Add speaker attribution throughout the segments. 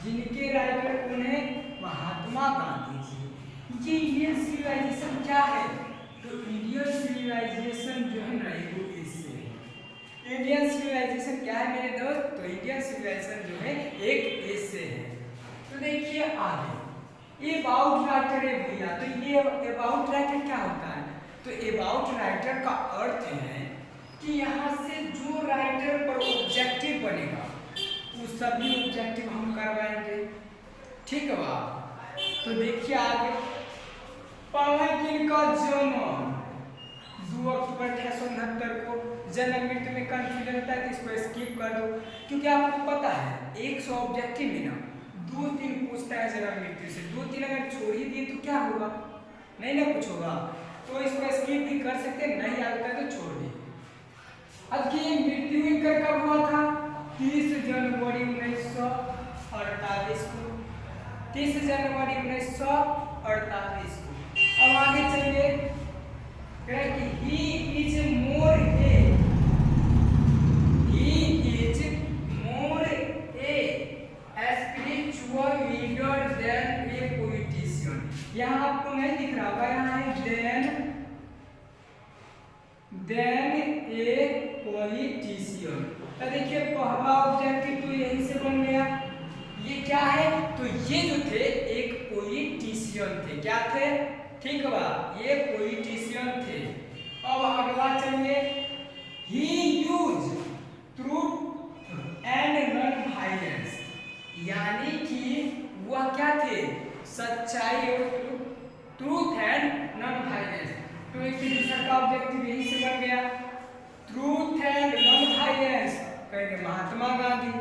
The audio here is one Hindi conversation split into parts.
Speaker 1: जिनके राइटर कौन है? महात्मा गांधी जी। ये इंडियन सिविलाइजेशन क्या है? तो इंडियन सिविलाइजेशन जो है ना वो इससे है। इंडियन सिविलाइजेशन क्या है मेरे दोस्त? तो इंडियन सिविलाइजेशन जो है एक इससे है। तो देखिए आगे ये अबाउट राइटर है भैया। तो ये अबाउट राइटर क्या होता है? तो अबाउट राइटर का अर्थ है कि यहाँ से जो राइटर पर ऑब्जेक्टिव बनेगा वो सभी ऑब्जेक्टिव हम करवाएंगे। ठीक है बात? तो देखिए आगे का जन्म 2 अक्टूबर 1869 को। जन्म मृत्यु में कंफ्यूजन होता है तो इसको स्किप कर दो, क्योंकि आपको पता है 100 ऑब्जेक्टिव में ना 2-3 पूछता है जन्म मृत्यु से। 2-3 अगर छोड़ ही दिए तो क्या होगा? नहीं ना कुछ होगा। तो इसको स्किप भी कर सकते, नहीं आता है तो छोड़ दिए। अब की मृत्यु इनका कब हुआ था? 30 जनवरी 1948 को। 30 जनवरी 1948 को। अब आगे चलिए कि he is more a spiritual leader than a politician। यहाँ आपको नहीं दिख रहा होगा, यहाँ है than a politician। तो देखिए पहला ऑब्जेक्टिव तो यही से बन गया। ये क्या है? तो ये जो थे एक पॉलिटिशियन थे। क्या थे? ठीक बा, ये पॉलिटिशियन थे। अब अगला चलिए he used truth and non-violence, यानी कि वह क्या थे? सच्चाई और ट्रूथ एंड नॉन वायलेंस। तो एक दूसरा का ऑब्जेक्टिव यही से बन गया। ट्रूथ एंड नॉन वायलेंस कहेंगे महात्मा गांधी,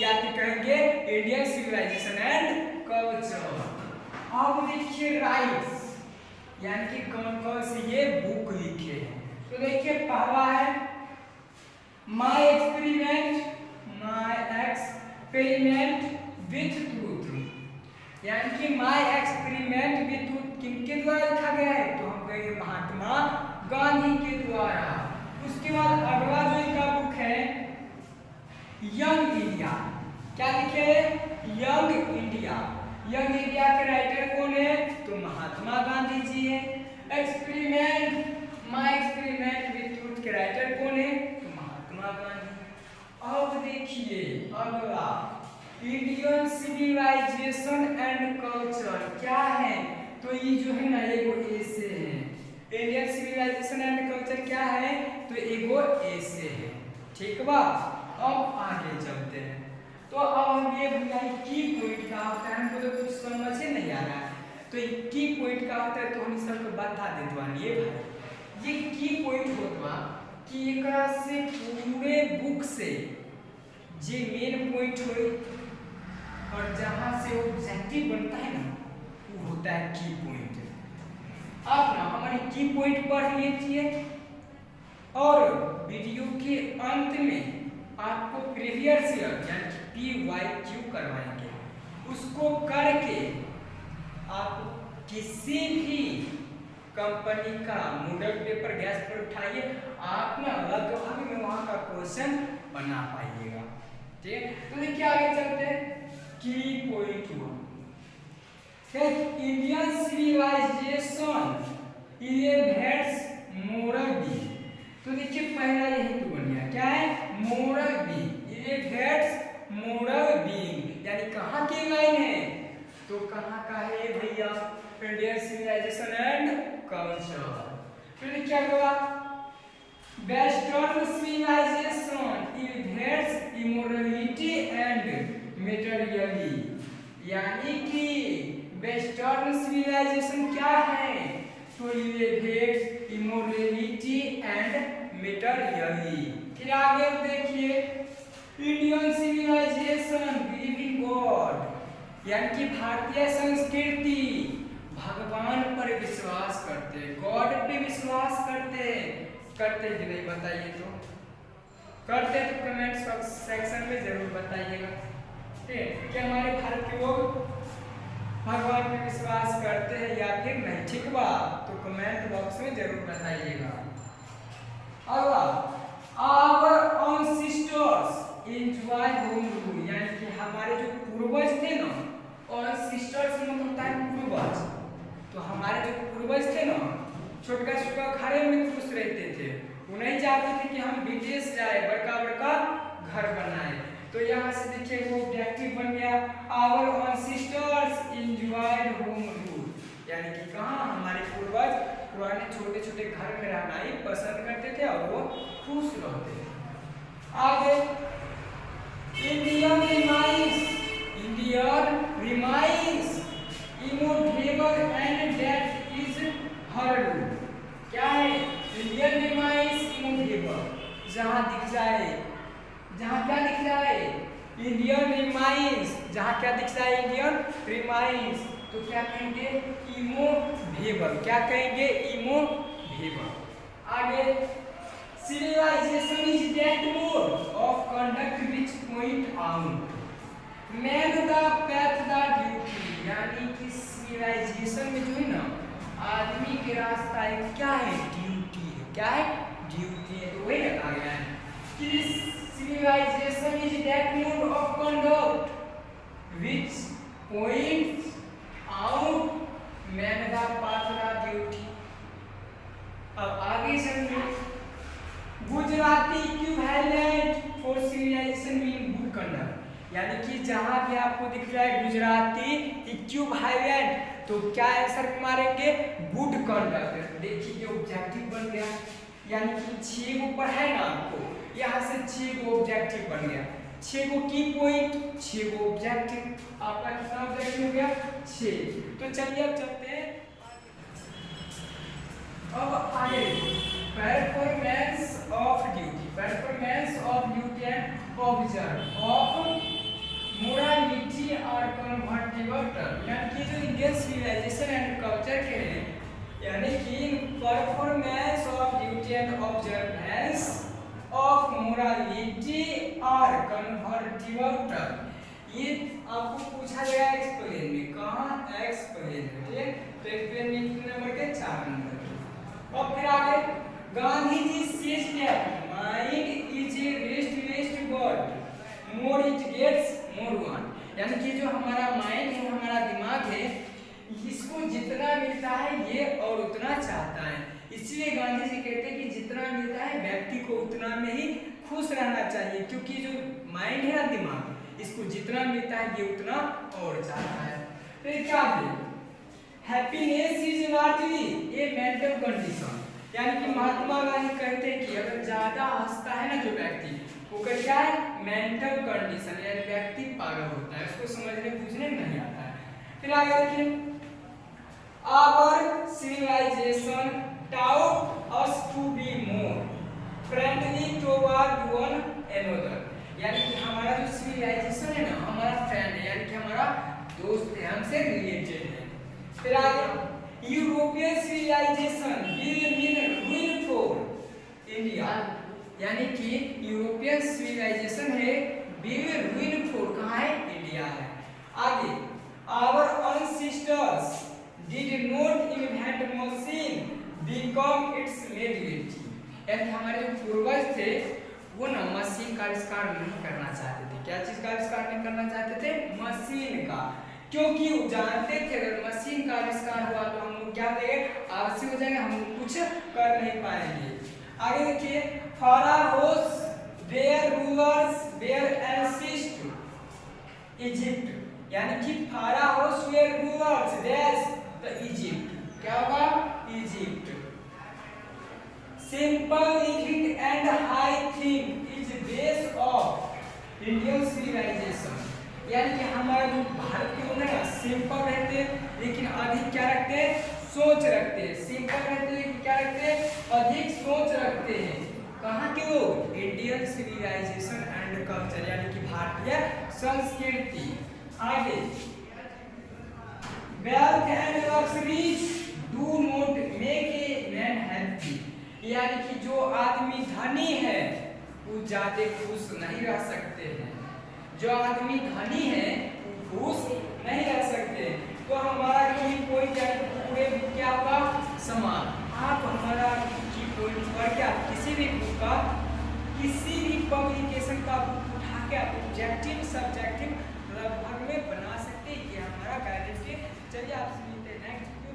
Speaker 1: या फिर कहेंगे इंडियन सिविलाइजेशन एंड कल्चर। अब देखिए राइट्स, यानी कि कौन कौन से ये बुक लिखे हैं। तो देखिए पहला है माय एक्सपेरिमेंट विथ ट्रूथ, यानी कि माय एक्सपेरिमेंट विथ ट्रूथ किनके द्वारा लिखा गया है? तो हम कहेंगे महात्मा गांधी के द्वारा। उसके बाद अगला जो इनका बुक है यंग इंडिया। क्या लिखे है? Young India. यंग इंडिया के राइटर कौन है? तो महात्मा गांधी जी है। माय एक्सपेरिमेंट विथ ट्रूथ के राइटर कौन है? तो महात्मा गांधी। अब देखिए अगला इंडियन सिविलाइजेशन एंड कल्चर क्या है? तो ये जो है ना एगो ऐसे है। इंडियन सिविलाइजेशन एंड कल्चर क्या है? तो एगो ऐसे है। ठीक बा? अब आगे चलते हैं। तो अब हम ये भैया की पॉइंट का होता है, हमको तो कुछ समझ ही नहीं आ रहा है। तो की पॉइंट का होता है तो हम सबको बता देते हैं। ये भाई ये की पॉइंट होता कि एकरा से पूरे बुक से जे मेन पॉइंट होए और जहां से ऑब्जेक्टिव बनता है ना वो होता है की पॉइंट। आप ना हमारी की पॉइंट पढ़ लीजिए और वीडियो के अंत में आपको प्रीवियस ईयर यानी PYQ करवाएंगे। उसको करके आप किसी भी कंपनी का मॉडल पेपर गैस पर उठाइए, आप ना लगभग में वहां का क्वेश्चन बना पाइएगा। ठीक है? तो देखिए आगे चलते हैं की point 1 Indian civilization elevates moral be. तो देखिए पहला यही तो बन गया। क्या है? Moral be elevates moral being, यानी कहाँ की लाइन है? तो कहाँ का है भैया? Indian civilization and culture. फिर क्या होगा? Western civilization elevates immorality and materially, यानी कि वेस्टर्न सिविलाइजेशन क्या है? तो इल्हेट्स इमोरलिटी एंड मेटेरियली। फिर आगे देखिए Indian civilization believe in God, यानी कि भारतीय संस्कृति भगवान पर विश्वास करते हैं, गॉड पे विश्वास करते कि नहीं बताइए? तो करते तो कमेंट सेक्शन में जरूर बताइएगा। ठीक है? कि हमारे भारत के लोग भगवान पे विश्वास करते हैं या फिर नहीं। ठीक बा? तो कमेंट बॉक्स में जरूर बताइएगा। अगला our ancestors enjoy home rule, यानी कि हमारे जो पूर्वज थे ना, और सिस्टर्स मतलब होता है पूर्वज, तो हमारे जो पूर्वज थे ना छोटका छोटका घरे में खुश रहते थे, वो नहीं चाहते थे कि हम विदेश जाए, बड़का बड़का घर बनाए। तो यहाँ से देखिए वो ऑब्जेक्टिव बन गया, our ancestors enjoyed home rule, यानी कि कहाँ हमारे पूर्वज पुराने छोटे छोटे घर में रहना ही पसंद करते थे और वो खुश रहते थे। आगे Indian remains immutable and that is her rule. क्या है? इंडियन रिमाइंस इमोटेबल, जहाँ दिख जाए, जहाँ क्या दिख जाए इंडियन रिमाइंस, जहाँ क्या दिख जाए इंडियन रिमाइंस, तो क्या कहेंगे? इमोवेबल। क्या कहेंगे? इमोवेबल। आगे civilization is that mode of conduct which point out man the path the duty, यानी कि civilization में जो है ना आदमी के रास्ता है, क्या है? ड्यूटी है। क्या है? ड्यूटी है। तो वही रखा गया है कि civilization is that mode of conduct which points out man the path the duty। अब आगे समझो, Gujarati equivalent for civilization mean good conduct, यानी कि जहां भी आपको दिख जाए गुजराती इक्विवेलेंट, तो क्या आंसर मारेंगे? Good conduct. देखिए ऑब्जेक्टिव बन गया, यानी कि 6 गो पर है ना आपको, यहाँ से 6 गो ऑब्जेक्टिव बन गया, 6 गो की पॉइंट, 6 गो ऑब्जेक्टिव। आपका कितना ऑब्जेक्टिव हो गया? 6। तो चलिए अब चलते हैं अब आगे, performance of duty, performance of duty and observe of morality और कन्वर्टिबल टर्म, यानी कि जो इंडियन सिविलाइजेशन एंड कल्चर के हैं, यानी कि performance of duty and observance of morality और कन्वर्टिबल टर्म, ये आपको पूछा गया एक्सप्लेन में। कहाँ? एक्सप्लेन में। ठीक, तो एक्सप्लेन में कितने नंबर के? 4 नंबर। और फिर आगे Gandhi ji says that mind is a restless bird, more it gets more want, यानी कि जो हमारा माइंड है, हमारा दिमाग है, इसको जितना मिलता है ये और उतना चाहता है। इसलिए गांधी जी कहते हैं कि जितना मिलता है व्यक्ति को उतना में ही खुश रहना चाहिए, क्योंकि जो माइंड है ना दिमाग, इसको जितना मिलता है ये उतना और चाहता है। फिर क्या है? Happiness is largely A mental condition, यानी कि महात्मा गांधी कहते हैं कि अगर ज्यादा हंसता है ना जो व्यक्ति, वो क्या है? मेंटल कंडीशन, यानी व्यक्ति पागल होता है, उसको समझने बूझने नहीं आता है। फिर आगे देखिए, our civilization taught us to be more friendly toward one another, यानी कि हमारा जो सिविलाइजेशन है ना, हमारा फ्रेंड है, यानी कि हमारा दोस्त है, हमसे रिलेटेड है। फिर आगे, European civilization will mean ruin for India, यानी कि यूरोपियन सिविलाइजेशन है will ruin for, कहाँ है? इंडिया है। आगे, our ancestors did not invent machine become its reality, यानी हमारे जो पूर्वज थे वो ना मशीन का आविष्कार नहीं करना चाहते थे। क्या चीज का आविष्कार नहीं करना चाहते थे? मशीन का, क्योंकि वो जानते थे अगर मशीन का आविष्कार हुआ तो हम लोग क्या करेंगे? आलसी हो जाएंगे, हम लोग कुछ कर नहीं पाएंगे। आगे देखिए, pharaohs their rulers were ancestors Egypt, यानी कि pharaohs were rulers देश द इजिप्ट, क्या होगा? Egypt. Simple living and high think is base of Indian civilization, यानी कि हमारा जो भारत के लोग हैं सिंपल रहते हैं लेकिन अधिक क्या रखते हैं? सोच रखते हैं। सिंपल रहते हैं लेकिन क्या रखते हैं? अधिक सोच रखते हैं। कहाँ के लोग? इंडियन सिविलाइजेशन एंड कल्चर, यानी कि भारतीय संस्कृति। आगे, wealth and luxuries do not make a man happy, यानी कि जो आदमी धनी है वो ज्यादा खुश नहीं रह सकते हैं। जो आदमी धनी है वो खुश नहीं रह सकते। तो हमारा कोई पूरे क्या होगा? समान। आप हमारा की पॉइंट पर क्या किसी भी बुक का, किसी भी पब्लिकेशन का बुक उठा के ऑब्जेक्टिव सब्जेक्टिव लगभग में बना सकते हैं। ये हमारा गाइडेंस है। चलिए आपसे मिलते हैं नेक्स्ट